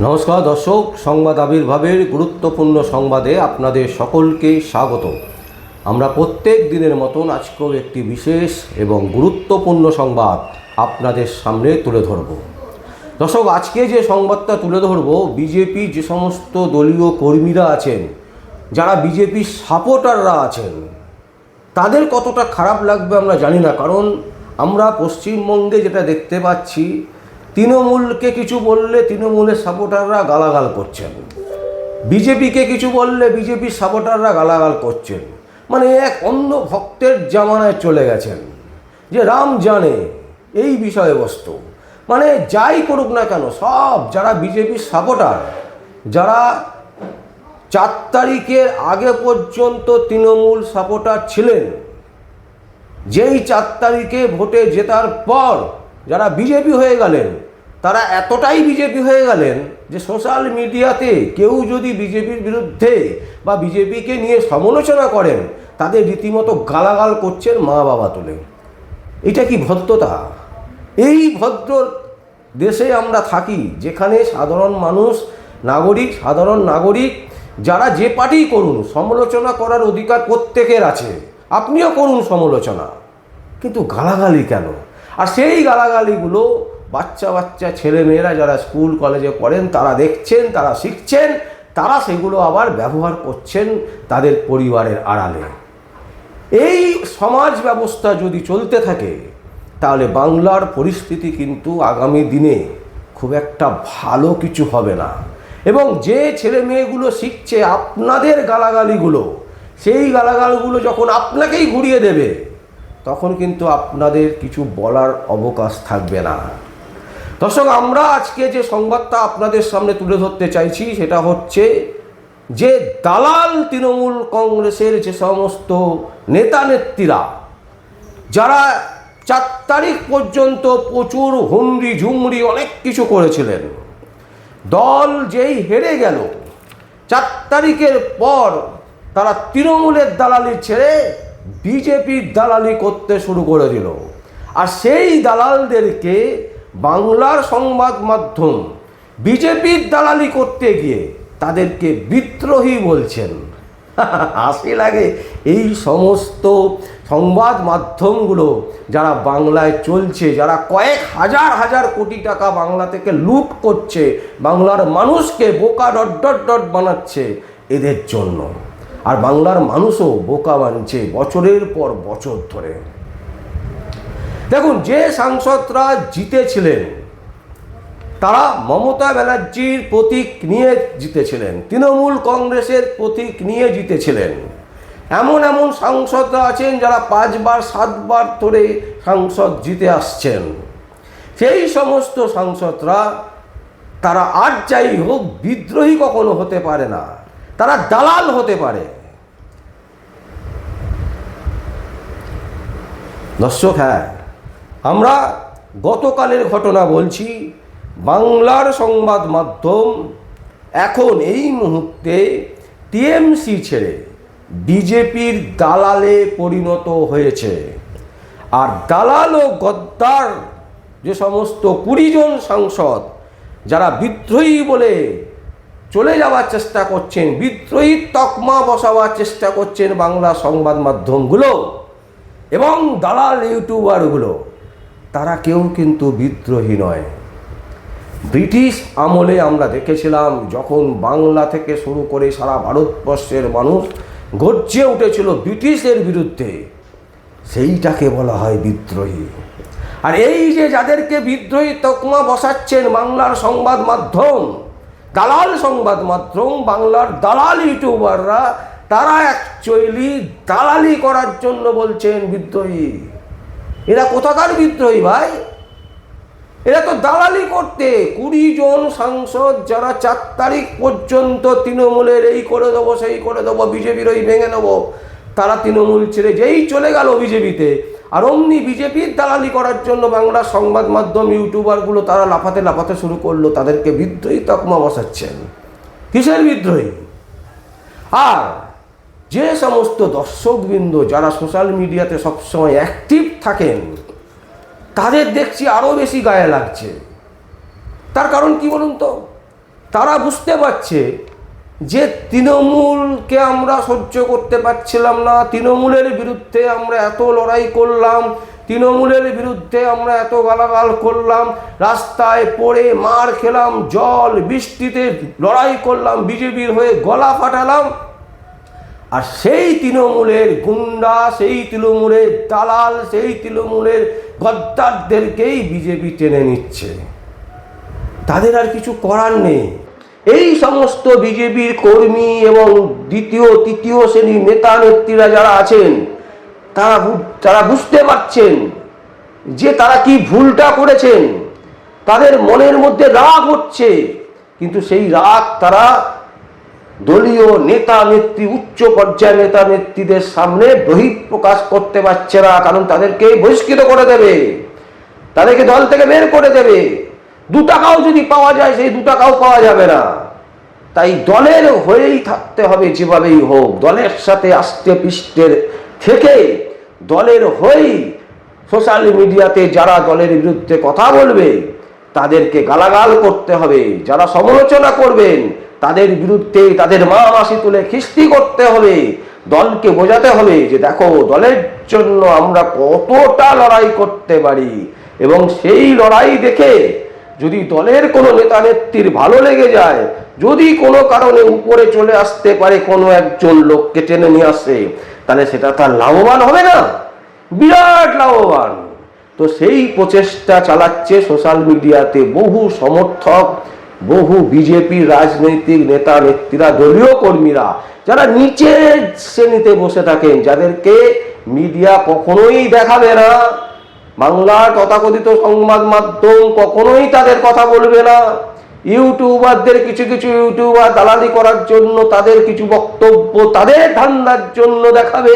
নমস্কার দর্শক, সংবাদ আবির্ভাবের গুরুত্বপূর্ণ সংবাদে আপনাদের সকলকে স্বাগত। আমরা প্রত্যেক দিনের মতন আজকেও একটি বিশেষ এবং গুরুত্বপূর্ণ সংবাদ আপনাদের সামনে তুলে ধরব। দর্শক, আজকে যে সংবাদটা তুলে ধরব, বিজেপি যে সমস্ত দলীয় কর্মীরা আছেন, যারা বিজেপির সাপোর্টাররা আছেন, তাদের কতটা খারাপ লাগবে আমরা জানি না। কারণ আমরা পশ্চিমবঙ্গে যেটা দেখতে পাচ্ছি, তৃণমূলকে কিছু বললে তৃণমূলের সাপোর্টাররা গালাগাল করছেন, বিজেপিকে কিছু বললে বিজেপির সাপোর্টাররা গালাগাল করছেন। মানে এক অন্য ভক্তের জামানায় চলে গেছেন, যে রাম জানে এই বিষয়বস্তু। মানে যাই করুক না কেন, সব যারা বিজেপির সাপোর্টার, যারা 4 তারিখের আগে পর্যন্ত তৃণমূল সাপোর্টার ছিলেন, যেই 4 তারিখে ভোটে জেতার পর যারা বিজেপি হয়ে গেলেন, তারা এতটাই বিজেপি হয়ে গেলেন যে সোশ্যাল মিডিয়াতে কেউ যদি বিজেপির বিরুদ্ধে বা বিজেপিকে নিয়ে সমালোচনা করেন, তাদের রীতিমতো গালাগাল করছেন মা বাবা তুলে। এটা কি ভদ্রতা? এই ভদ্র দেশে আমরা থাকি, যেখানে সাধারণ মানুষ, সাধারণ নাগরিক যারা যে পার্টি করুন, সমালোচনা করার অধিকার প্রত্যেকের আছে। আপনিও করুন সমালোচনা, কিন্তু গালাগালি কেন? আর সেই গালাগালিগুলো বাচ্চা ছেলেমেয়েরা যারা স্কুল কলেজে পড়েন, তারা দেখছেন, তারা শিখছেন, তারা সেগুলো আবার ব্যবহার করছেন তাদের পরিবারের আড়ালে। এই সমাজ ব্যবস্থা যদি চলতে থাকে, তাহলে বাংলার পরিস্থিতি কিন্তু আগামী দিনে খুব একটা ভালো কিছু হবে না। এবং যে ছেলে মেয়েগুলো শিখছে আপনাদের গালাগালিগুলো, সেই গালাগালগুলো যখন আপনাকেই ঘুরিয়ে দেবে, তখন কিন্তু আপনাদের কিছু বলার অবকাশ থাকবে না। দর্শক, আমরা আজকে যে সংবাদটা আপনাদের সামনে তুলে ধরতে চাইছি, সেটা হচ্ছে যে দালাল তৃণমূল কংগ্রেসের যে সমস্ত নেতা নেত্রীরা, যারা 4 তারিখ পর্যন্ত প্রচুর হুমড়ি ঝুমড়ি অনেক কিছু করেছিলেন, দল যেই হেরে গেল 4 তারিখের পর, তারা তৃণমূলের দালালি ছেড়ে বিজেপির দালালি করতে শুরু করে দিল। আর সেই দালালদেরকে বাংলার সংবাদ মাধ্যম বিজেপির দালালি করতে গিয়ে তাদেরকে বিদ্রোহী বলছেন। হাসি লাগে এই সমস্ত সংবাদ মাধ্যমগুলো যারা বাংলায় চলছে, যারা কয়েক হাজার কোটি টাকা বাংলা থেকে লুট করছে, বাংলার মানুষকে বোকা ডট বানাচ্ছে এদের জন্য। আর বাংলার মানুষও বোকা বানছে বছরের পর বছর ধরে। দেখুন, যে সাংসদরা জিতেছিলেন, তারা মমতা ব্যানার্জির প্রতীক নিয়ে জিতেছিলেন, তৃণমূল কংগ্রেসের প্রতীক নিয়ে জিতেছিলেন। এমন সাংসদরা আছেন যারা 5 বার 7 বার ধরে সাংসদ জিতে আসছেন। সেই সমস্ত সাংসদরা, তারা আর যাই হোক, বিদ্রোহী কখনো হতে পারে না, তারা দালাল হতে পারে। দর্শক, হ্যাঁ, আমরা গতকালের ঘটনা বলছি। বাংলার সংবাদ মাধ্যম এখন এই মুহূর্তে টিএমসি ছেড়ে বিজেপির দালালে পরিণত হয়েছে। আর দালাল ও গদ্দার যে সমস্ত 20 জন সাংসদ, যারা বিদ্রোহী বলে চলে যাওয়ার চেষ্টা করছেন, বিদ্রোহীর তকমা বসাবার চেষ্টা করছেন বাংলা সংবাদ মাধ্যমগুলো এবং দালাল ইউটিউবারগুলো, তারা কেউ কিন্তু বিদ্রোহী নয়। ব্রিটিশ আমলে আমরা দেখেছিলাম, যখন বাংলা থেকে শুরু করে সারা ভারতবর্ষের মানুষ গর্জে উঠেছিল ব্রিটিশের বিরুদ্ধে, সেইটাকে বলা হয় বিদ্রোহী। আর এই যে যাদেরকে বিদ্রোহী তকমা বসাচ্ছেন বাংলার সংবাদ মাধ্যম, দালাল সংবাদ মাধ্যম, বাংলার দালাল ইউটিউবাররা, তারা অ্যাকচুয়ালি দালালি করার জন্য বলছেন বিদ্রোহী। এরা কোথাকার বিদ্রোহী ভাই? এরা তো দালালি করতে। 20 জন সাংসদ যারা 4 তারিখ পর্যন্ত তৃণমূলের এই করে দেবো, সেই করে দেবো, বিজেপির ওই ভেঙে নেবো, তারা তৃণমূল ছেড়ে যেই চলে গেল বিজেপিতে, আর অমনি বিজেপির দালালি করার জন্য বাংলার সংবাদ মাধ্যম ইউটিউবারগুলো তারা লাফাতে শুরু করলো, তাদেরকে বিদ্রোহী তকমা বসাচ্ছেন। কিসের বিদ্রোহী? আর যে সমস্ত দর্শকবৃন্দ যারা সোশ্যাল মিডিয়াতে সবসময় অ্যাক্টিভ থাকেন, তাদের দেখছি আরও বেশি গায়ে লাগছে। তার কারণ কি বলুন তো? তারা বুঝতে পারছে যে তৃণমূলকে আমরা সহ্য করতে পারছিলাম না, তৃণমূলের বিরুদ্ধে আমরা এত লড়াই করলাম, তৃণমূলের বিরুদ্ধে আমরা এত গালাগাল করলাম, রাস্তায় পড়ে মার খেলাম, জল বৃষ্টিতে লড়াই করলাম, বিজেপির হয়ে গলা ফাটালাম, আর সেই তৃণমূলের গুন্ডা, সেই তৃণমূলের দালাল, সেই তৃণমূলের গদ্দারদেরকেই বিজেপি টেনে নিচ্ছে। তাদের আর কিছু করার নেই। এই সমস্ত বিজেপির কর্মী এবং দ্বিতীয় তৃতীয় শ্রেণীর নেতা নেত্রীরা যারা আছেন, তারা বুঝতে পারছেন যে তারা কি ভুলটা করেছেন। তাদের মনের মধ্যে রাগ হচ্ছে, কিন্তু সেই রাগ তারা দলীয় নেতা নেত্রী, উচ্চ পর্যায়ের নেতা নেত্রীদের সামনে বহিঃপ্রকাশ করতে পারছে না, কারণ তাদেরকে বহিষ্কৃত করে দেবে, তাদেরকে দল থেকে বের করে দেবে। 2 টাকাও যদি পাওয়া যায়, সেই 2 টাকাও পাওয়া যাবে না। তাই দলের হয়েই থাকতে হবে, যেভাবেই হোক দলের সাথে আস্তে পিষ্টে থেকে দলের হয়েই সোশ্যাল মিডিয়াতে যারা দলের বিরুদ্ধে কথা বলবে তাদেরকে গালাগাল করতে হবে, যারা সমালোচনা করবেন তাদের বিরুদ্ধে তাদের মা মাসি তুলে খিস্তি করতে হবে। দলকে বোঝাতে হবে যে দেখো, দলের জন্য আমরা কতটা লড়াই করতে পারি, এবং সেই লড়াই দেখে যদি দলের কোনো নেতা নেত্রীর ভালো লেগে যায়, যদি কোনো কারণে উপরে চলে আসতে পারে, কোনো একজন লোককে টেনে নিয়ে আসে, তাহলে সেটা তার লাভবান হবে না, বিরাট লাভবান। তো সেই প্রচেষ্টা চালাচ্ছে সোশ্যাল মিডিয়াতে বহু সমর্থক, বহু বিজেপির রাজনৈতিক নেতা নেত্রীরা, দলীয় কর্মীরা, যারা নিচের শ্রেণীতে বসে থাকেন, যাদেরকে মিডিয়া কখনোই দেখাবে না। বাংলার তথাকথিত সংবাদ মাধ্যম কখনোই তাদের কথা বলবে না। ইউটিউবারদের কিছু ইউটিউবার দালালি করার জন্য তাদের কিছু বক্তব্য তাদের ধান্দার জন্য দেখাবে।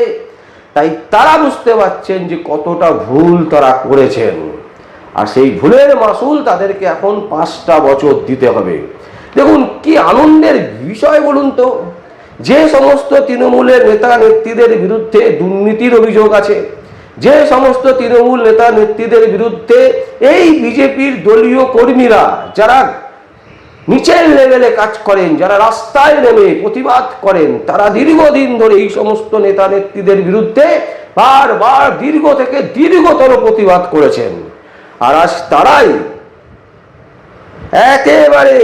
তাই তারা বুঝতে পারছেন যে কতটা ভুল তারা করেছেন, আর সেই ভুলের মাসুল তাদেরকে এখন 5টা বছর দিতে হবে। দেখুন কি আনন্দের বিষয় বলুন তো, যে সমস্ত তৃণমূলের নেতা নেত্রীদের বিরুদ্ধে দুর্নীতির অভিযোগ আছে, যে সমস্ত তৃণমূল নেতা নেত্রীদের বিরুদ্ধে এই বিজেপির দলীয় কর্মীরা যারা নিচের লেভেলে কাজ করেন, যারা রাস্তায় নেমে প্রতিবাদ করেন, তারা দীর্ঘদিন ধরে এই সমস্ত নেতা নেত্রীদের বিরুদ্ধে বারবার দীর্ঘ থেকে দীর্ঘতর প্রতিবাদ করেছেন। আর আজ তারাই একেবারে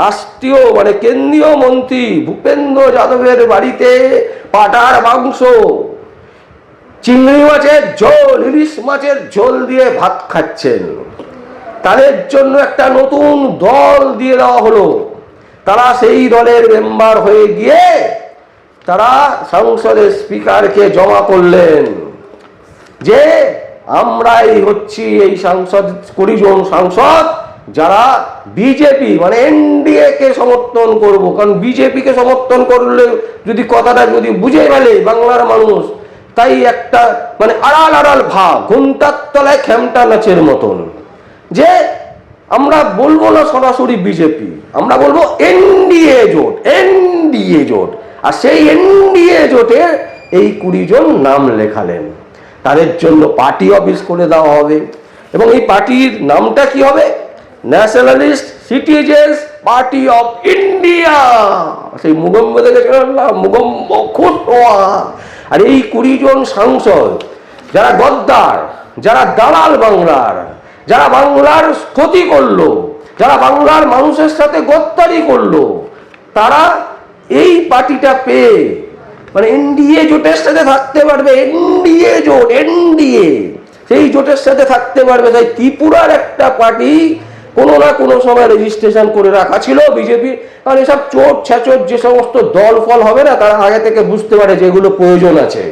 রাষ্ট্রীয় কেন্দ্রীয় মন্ত্রী ভূপেন্দ্র যাদবের বাড়িতে পাটার মাংস, চিংড়ি মাছের ঝোল, ইলিশ মাছের ঝোল দিয়ে ভাত খাচ্ছেন। তাদের জন্য একটা নতুন দল দিয়ে দেওয়া হলো। তারা সেই দলের মেম্বার হয়ে গিয়ে তারা সংসদের স্পিকারকে জমা করলেন যে আমরাই হচ্ছি এই সাংসদ, 20 জন সাংসদ যারা বিজেপি এনডিএ কে সমর্থন করব। কারণ বিজেপিকে সমর্থন করলে যদি কথাটা যদি বুঝে ফেলে বাংলার মানুষ, তাই একটা আড়াল আড়াল ভাব, ঘুমটার তলায় খেমটা নাচের মতন, যে আমরা বলবো না সরাসরি বিজেপি, আমরা বলবো এনডিএ জোট, এনডিএ জোট। আর সেই এনডিএ জোটে এই 20 জন নাম লেখালেন। তাদের জন্য পার্টি অফিস করে দেওয়া হবে, এবং এই পার্টির নামটা কি হবে? Nationalist citizens party of India. সেই মুগম্ব থেকে মুগম্ব খুটওয়া। আর এই 20 জন সাংসদ যারা গদ্দার, যারা দালাল বাংলার, যারা বাংলার ক্ষতি করলো, যারা বাংলার মানুষের সাথে গদ্দারি করলো, তারা এই পার্টিটা পেয়ে এনডিএ জোটের সাথে থাকতে পারবে। এনডিএ জোট, এনডিএ সেই জোটের সাথে থাকতে পারবে। তাই ত্রিপুরার একটা পার্টি কোনো না কোনো সময় রেজিস্ট্রেশন করে রাখা ছিল বিজেপি। কারণ এসব চোট ছ্যাচোট যে সমস্ত দল ফল হবে না, তারা আগে থেকে বুঝতে পারে যেগুলো প্রয়োজন আছে।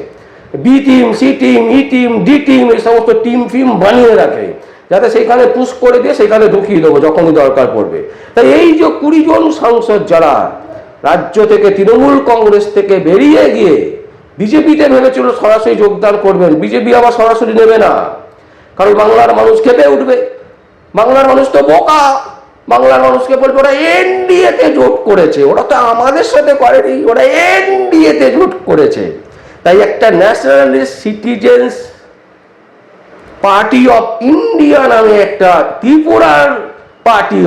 বি টিম, সি টিম, ই টিম, ডি টিম, এই সমস্ত টিম ফিম বানিয়ে রাখে, যাতে সেখানে পুশ করে দিয়ে সেখানে ঢুকিয়ে দেবো যখনই দরকার পড়বে। তাই এই যে 20 জন সাংসদ যারা রাজ্য থেকে তৃণমূল কংগ্রেস থেকে বেরিয়ে গিয়ে বিজেপিতে ভেবেছিল সরাসরি যোগদান করবেন, বিজেপি আবার সরাসরি নেবে না। কারণ বাংলার মানুষ খেপে উঠবে। বাংলার মানুষ তো বোকা, বাংলার মানুষকে বলবে ওরা এনডিএ তে জোট করেছে, ওরা তো আমাদের সাথে করেনি, ওরা এনডিএ তে জোট করেছে। তাই একটা nationalist citizens party of India নামে একটা ত্রিপুরার পার্টি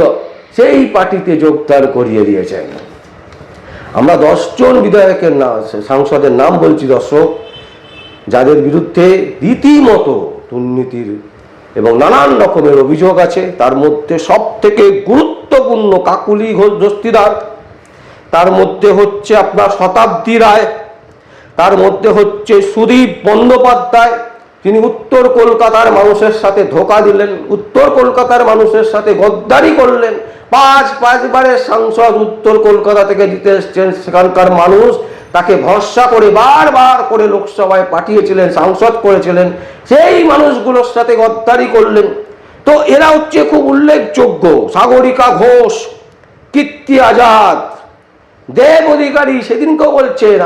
সেই পার্টিতে যোগদান করিয়ে দিয়েছেন। আমরা 10 জন বিধায়কের নাম, সাংসদের নাম বলছি দর্শক, যাদের বিরুদ্ধে রীতিমতো দুর্নীতির এবং নানান রকমের অভিযোগ আছে। তার মধ্যে সব থেকে গুরুত্বপূর্ণ কাকুলি ঘোষ দস্তিদার, তার মধ্যে হচ্ছে আপনার শতাব্দী রায়, তার মধ্যে হচ্ছে সুদীপ বন্দ্যোপাধ্যায়। তিনি উত্তর কলকাতার মানুষের সাথে ধোঁকা দিলেন, উত্তর কলকাতার মানুষের সাথে গদ্দারি করলেন। পাঁচবারের সাংসদ উত্তর কলকাতা থেকে জিতে এসছেন, সেখানকার মানুষ তাকে ভরসা করে বারবার করে লোকসভায় পাঠিয়েছিলেন, সাংসদ করেছিলেন, সেই মানুষগুলোর সাথে গদ্দারি করলেন। তো এরা হচ্ছে খুব উল্লেখযোগ্য, সাগরিকা ঘোষ, কীর্তি আজাদ, দেব অধিকারী। সেদিনকেও বলছেন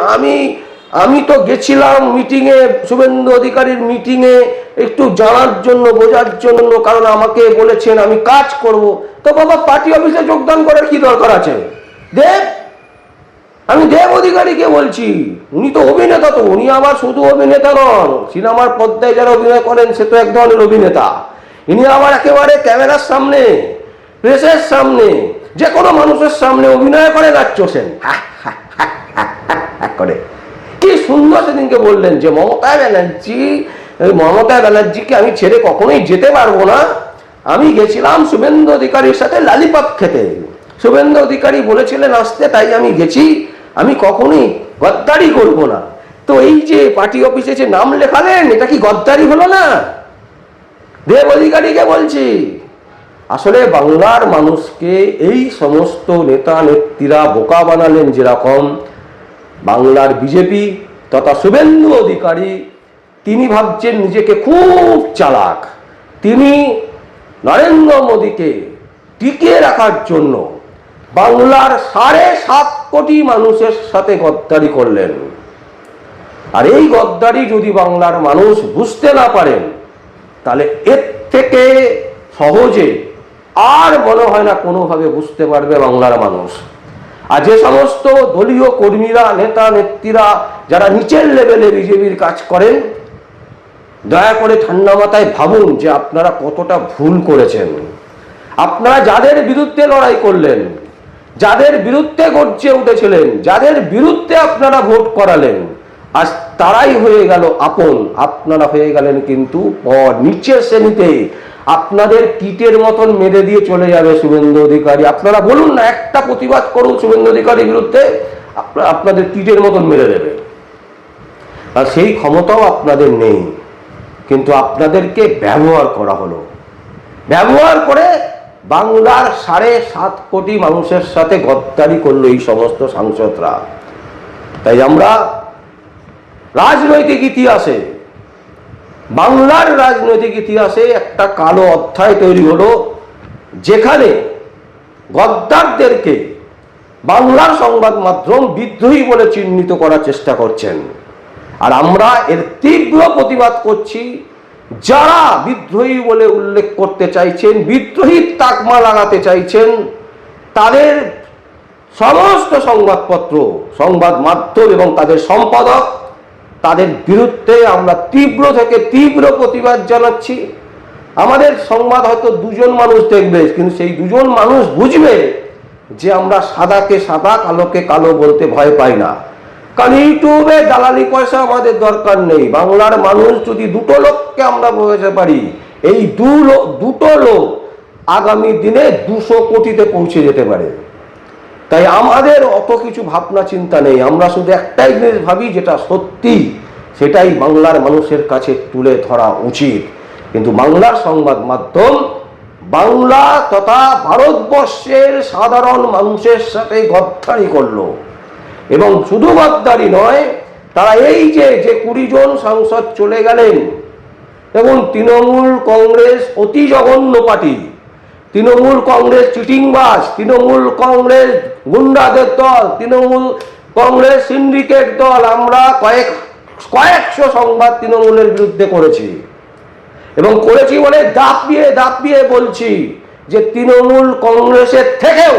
আমি তো গেছিলাম মিটিংয়ে, শুভেন্দু অধিকারীর মিটিংয়ে একটু জানার জন্য, বোঝার জন্য, কারণ আমাকে বলেছেন আমি কাজ করব। তো বাবা, পার্টি অফিসে যোগদান করার কি দরকার আছে? আমি দেব অধিকারীকে বলছি, উনি তো অভিনেতা, তো উনি আবার শুধু অভিনেতা নন, সিনেমার পর্দায় যারা অভিনয় করেন সে তো এক ধরনের অভিনেতা। ইনি আবার একেবারে ক্যামেরার সামনে, প্রেসের সামনে, যে কোনো মানুষের সামনে অভিনয় করে যাচ্ছেন করে। কি সুন্দর সেদিনকে বললেন যে মমতা ব্যানার্জিকে আমি ছেড়ে কখনোই যেতে পারবো না। আমি গেছিলাম শুভেন্দু অধিকারীর সাথে লালিপপ খেতে, শুভেন্দু অধিকারী বলেছিলেন আসতে, তাই আমি গেছি, আমি কখনোই গদ্দারি করব না। তো এই যে পার্টি অফিসে যে নাম লেখালেন, এটা কি গদ্দারি হলো না? দেব অধিকারীকে বলছি, আসলে বাংলার মানুষকে এই সমস্ত নেতা নেত্রীরা বোকা বানালেন। যেরকম বাংলার বিজেপি তথা শুভেন্দু অধিকারী, তিনি ভাবছেন নিজেকে খুব চালাক, তিনি নরেন্দ্র মোদীকে টিকিয়ে রাখার জন্য বাংলার 7.5 কোটি মানুষের সাথে গদ্দারি করলেন। আর এই গদ্দারি যদি বাংলার মানুষ বুঝতে না পারেন, তাহলে এর থেকে সহজে আর মনে হয় না কোনোভাবে বুঝতে পারবে বাংলার মানুষ। আর যে সমস্ত দলীয় কর্মীরা, নেতা নেত্রীরা যারা নিচের লেভেলে বিজেপির কাজ করেন, দয়া করে ঠান্ডা মাথায় ভাবুন যে আপনারা কতটা ভুল করেছেন। আপনারা যাদের বিরুদ্ধে লড়াই করলেন, যাদের বিরুদ্ধে গর্জে উঠেছিলেন, যাদের বিরুদ্ধে আপনারা ভোট করালেন, আজ তারাই হয়ে গেল আপন, আপনারা হয়ে গেলেন কিন্তু নিচের শ্রেণীতে। আপনাদের কীটের মতন মেরে দিয়ে চলে যাবে শুভেন্দু অধিকারী। আপনারা বলুন না, একটা প্রতিবাদ করুন শুভেন্দু অধিকারীর বিরুদ্ধে, আপনাদের কীটের মতন মেরে দেবে। আর সেই ক্ষমতাও আপনাদের নেই, কিন্তু আপনাদেরকে ব্যবহার করা হলো। ব্যবহার করে বাংলার 7.5 কোটি মানুষের সাথে গদ্দারি করলো এই সমস্ত সাংসদরা। তাই আমরা রাজনৈতিক ইতিহাসে, বাংলার রাজনৈতিক ইতিহাসে একটা কালো অধ্যায় তৈরি হলো, যেখানে গদ্দারদেরকে বাংলার সংবাদ মাধ্যম বিদ্রোহী বলে চিহ্নিত করার চেষ্টা করছেন। আর আমরা এর তীব্র প্রতিবাদ করছি। যারা বিদ্রোহী বলে উল্লেখ করতে চাইছেন, বিদ্রোহীর তাকমা লাগাতে চাইছেন, তাদের সমস্ত সংবাদপত্র, সংবাদ মাধ্যম এবং তাদের সম্পাদক, তাদের বিরুদ্ধে আমরা তীব্র থেকে তীব্র প্রতিবাদ জানাচ্ছি। আমাদের সংবাদ হয়তো 2 জন মানুষ দেখবে, কিন্তু সেই 2 জন মানুষ বুঝবে যে আমরা সাদাকে সাদা, কালোকে কালো বলতে ভয় পাই না। কারণ ইউটিউবে দালালি পয়সা আমাদের দরকার নেই। বাংলার মানুষ যদি 2টো লোককে আমরা বোঝাতে পারি, এই 2টো লোক আগামী দিনে 200 কোটিতে পৌঁছে যেতে পারে। তাই আমাদের অত কিছু ভাবনা চিন্তা নেই, আমরা শুধু একটাই জিনিস ভাবি, যেটা সত্যি সেটাই বাংলার মানুষের কাছে তুলে ধরা উচিত। কিন্তু বাংলার সংবাদ মাধ্যম বাংলা তথা ভারতবর্ষের সাধারণ মানুষের সাথে গদ্দারি করলো। এবং শুধু গদ্দারি নয়, তারা এই যে 20 জন সাংসদ চলে গেলেন, এবং তৃণমূল কংগ্রেস অতি জঘন্য পার্টি, তৃণমূল কংগ্রেস চিটিংবাজ, তৃণমূল কংগ্রেস গুন্ডাদের দল, তৃণমূল কংগ্রেস সিন্ডিকেট দল। আমরা কয়েকশো সংবাদ তৃণমূলের বিরুদ্ধে করেছি, এবং করেছি বলে দাপিয়ে বলছি যে তৃণমূল কংগ্রেসের থেকেও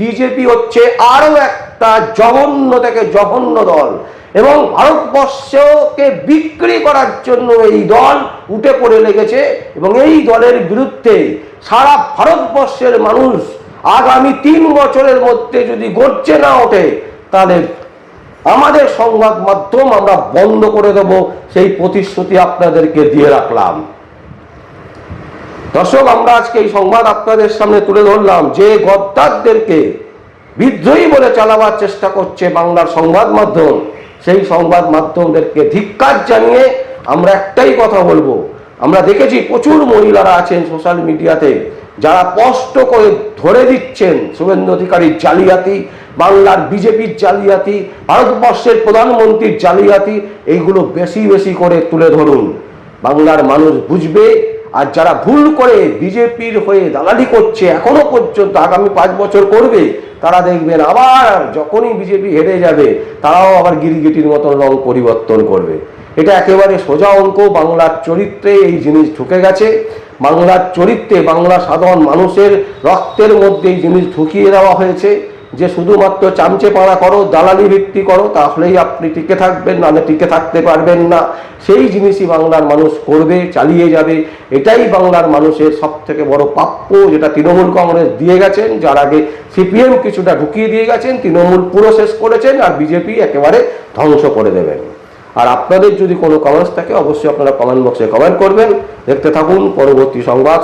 বিজেপি হচ্ছে আরো একটা জঘন্য থেকে জঘন্য দল, এবং ভারতবর্ষকে বিক্রি করার জন্য এই দল উঠে পড়ে লেগেছে। এবং এই দলের বিরুদ্ধে সারা ভারতবর্ষের মানুষ আগামী 3 বছরের মধ্যে যদি গড়ছে না ওঠে, তাহলে আমাদের সংবাদ মাধ্যম আমরা বন্ধ করে দেব, সেই প্রতিশ্রুতি আপনাদেরকে দিয়ে রাখলাম। দর্শক, আমরা আজকে এই সংবাদ আপনাদের সামনে তুলে ধরলাম যে গদ্দারদেরকে বিদ্রোহী বলে চালাবার চেষ্টা করছে বাংলার সংবাদ মাধ্যম, সেই সংবাদ মাধ্যমদেরকে ধিক্কার জানিয়ে আমরা একটাই কথা বলবো। আমরা দেখেছি প্রচুর মহিলারা আছেন সোশ্যাল মিডিয়াতে যারা স্পষ্ট করে ধরে দিচ্ছেন শুভেন্দু অধিকারীর জালিয়াতি, বাংলার বিজেপির জালিয়াতি, ভারতবর্ষের প্রধানমন্ত্রীর জালিয়াতি, এইগুলো বেশি বেশি করে তুলে ধরুন, বাংলার মানুষ বুঝবে। আর যারা ভুল করে বিজেপির হয়ে দালালি করছে এখনো পর্যন্ত, আগামী 5 বছর করবে, তারা দেখবেন আবার যখনই বিজেপি হেরে যাবে তারাও আবার গিরগিটির মতন রং পরিবর্তন করবে। এটা একেবারে সোজা অঙ্ক। বাংলার চরিত্রে এই জিনিস ঢুকে গেছে, বাংলার চরিত্রে বাংলা সাধারণ মানুষের রক্তের মধ্যে এই জিনিস ঢুকিয়ে দেওয়া হয়েছে যে শুধুমাত্র চামচে পাড়া করো, দালালি ভিত্তি করো, তাহলেই আপনি টিকে থাকবেন, নাহলে টিকে থাকতে পারবেন না। সেই জিনিসই বাংলার মানুষ করবে, চালিয়ে যাবে। এটাই বাংলার মানুষের সব থেকে বড় প্রাপ্য, যেটা তৃণমূল কংগ্রেস দিয়ে গেছেন, যার আগে সিপিএম কিছুটা ঢুকিয়ে দিয়ে গেছেন, তৃণমূল পুরো শেষ করেছেন, আর বিজেপি একেবারে ধ্বংস করে দেবেন। আর আপনাদের যদি কোনো কমেন্টস থাকে অবশ্যই আপনারা কমেন্ট বক্সে কমেন্ট করবেন। দেখতে থাকুন পরবর্তী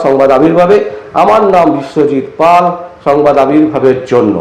সংবাদ আবির্ভাবে। আমার নাম বিশ্বজিৎ পাল, সংবাদ আবির্ভাবের জন্য।